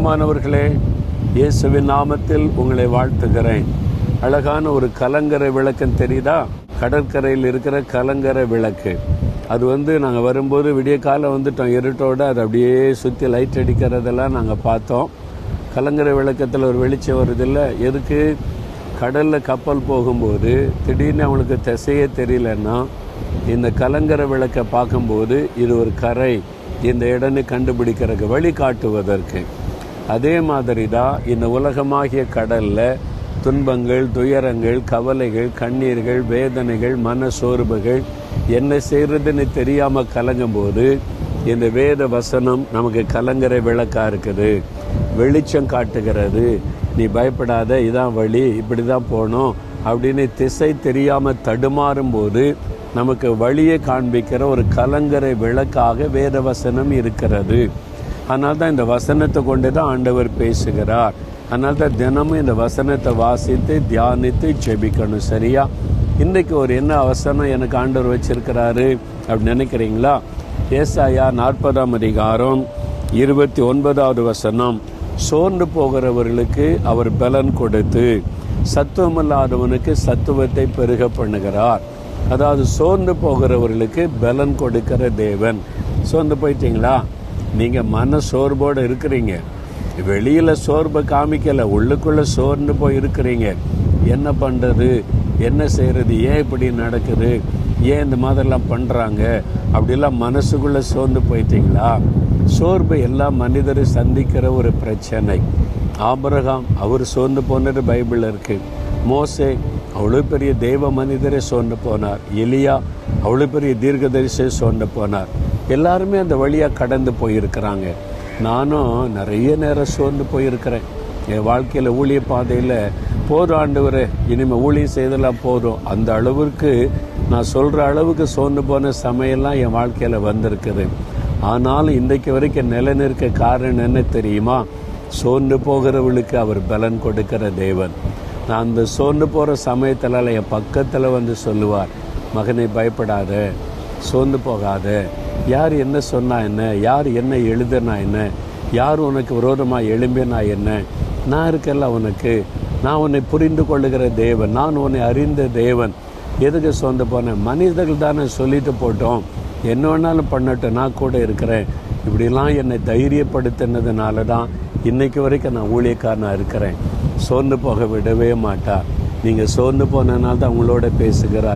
பிரியமானவர்களே, இயேசுவின் நாமத்தில் உங்களை வாழ்த்துகிறேன். அழகான ஒரு கலங்கரை விளக்குன்னு தெரியுதா? கடற்கரையில் இருக்கிற கலங்கரை விளக்கு. அது நாங்கள் வரும்போது விடிய காலம் வந்துட்டோம், இருட்டோடு அது அப்படியே சுற்றி லைட் அடிக்கிறதெல்லாம் நாங்கள் பார்த்தோம். கலங்கரை விளக்கத்தில் ஒரு வெளிச்சம் வருதில்லை? எதுக்கு? கடலில் கப்பல் போகும்போது திடீர்னு அவங்களுக்கு திசையே தெரியலன்னா இந்த கலங்கரை விளக்கை பார்க்கும்போது இது ஒரு கரை, இந்த இடனை கண்டுபிடிக்கிறதுக்கு வழி காட்டுவதற்கு. அதே மாதிரி தான் இந்த உலகமாகிய கடலில் துன்பங்கள், துயரங்கள், கவலைகள், கண்ணீர்கள், வேதனைகள், மன சோர்வுகள் என்ன செய்கிறதுன்னு தெரியாமல் கலங்கும்போது இந்த வேத வசனம் நமக்கு கலங்கரை விளக்காக இருக்குது, வெளிச்சம் காட்டுகிறது. நீ பயப்படாத, இதான் வழி, இப்படி தான் போகணும் அப்படின்னு திசை தெரியாமல் தடுமாறும் போது நமக்கு வழியை காண்பிக்கிற ஒரு கலங்கரை விளக்காக வேத வசனம் இருக்கிறது. அதனால தான் இந்த வசனத்தை கொண்டு தான் ஆண்டவர் பேசுகிறார். அதனால தான் தினமும் இந்த வசனத்தை வாசித்து தியானித்து ஜெபிக்கணும். சரியா? இன்றைக்கு ஒரு என்ன வசனம் எனக்கு ஆண்டவர் வச்சிருக்கிறாரு அப்படின்னு நினைக்கிறீங்களா? ஏசாயா 40ஆம் அதிகாரம் 29வது வசனம். சோர்ந்து போகிறவர்களுக்கு அவர் பலன் கொடுத்து சத்துவமில்லாதவனுக்கு சத்துவத்தை பெருக பண்ணுகிறார். அதாவது சோர்ந்து போகிறவர்களுக்கு பலன் கொடுக்கிற தேவன். சோர்ந்து போயிட்டீங்களா? நீங்கள் மன சோர்வோடு இருக்கிறீங்க, வெளியில் சோர்வை காமிக்கலை, உள்ளுக்குள்ளே சோர்ந்து போய் இருக்கிறீங்க. என்ன பண்ணுறது, என்ன செய்கிறது, ஏன் இப்படி நடக்குது, ஏன் இந்த மாதிரிலாம் பண்ணுறாங்க அப்படிலாம் மனசுக்குள்ளே சோர்ந்து போயிட்டீங்களா? சோர்வு எல்லா மனிதரும் சந்திக்கிற ஒரு பிரச்சனை. ஆபிரகாம் அவர் சோர்ந்து போனது பைபிளில் இருக்குது. மோசே அவ்வளோ பெரிய தெய்வ மனிதரே சோர்ந்து போனார். எலியா அவ்வளோ பெரிய தீர்க்கதரிசியை சோர்ந்து போனார். எல்லாருமே அந்த வழியாக கடந்து போயிருக்கிறாங்க. நானும் நிறைய நேரம் சோர்ந்து போயிருக்கிறேன். என் வாழ்க்கையில் ஊழிய பாதையில் போதும் ஆண்டவரே, இனிமேல் ஊழியம் செய்தெல்லாம் போதும், அந்த அளவுக்கு நான் சொல்கிற அளவுக்கு சோர்ந்து போன சமயம்லாம் என் வாழ்க்கையில் வந்திருக்குது. ஆனாலும் இன்றைக்கு வரைக்கும் நிலைநிற்க காரணம் என்ன தெரியுமா? சோர்ந்து போகிறவளுக்கு அவர் பலன் கொடுக்கிற தேவன். நான் அந்த சோர்ந்து போகிற சமயத்தில் என் பக்கத்தில் சொல்லுவார், மகனை பயப்படாத, சோர்ந்து போகாத, யார் என்ன சொன்னா என்ன, யார் என்ன எழுதுனா என்ன, யார் உனக்கு விரோதமாக எழும்பினா என்ன, நான் இருக்கல உனக்கு, நான் உன்னை புரிந்து கொள்ளுகிற தேவன், நான் உன்னை அறிந்த தேவன். எதுக்கு சோர்ந்து போனேன்? மனிதர்கள் தானே சொல்லிட்டு போட்டோம், என்ன வேணாலும் பண்ணட்டும், நான் கூட இருக்கிறேன். இப்படிலாம் என்னை தைரியப்படுத்தினதுனால தான் இன்றைக்கு வரைக்கும் நான் ஊழியக்காரனாக இருக்கிறேன். சோர்ந்து போக விடவே மாட்டார். நீங்கள் சோர்ந்து போனதுனால தான் உங்களோட பேசுகிறார்.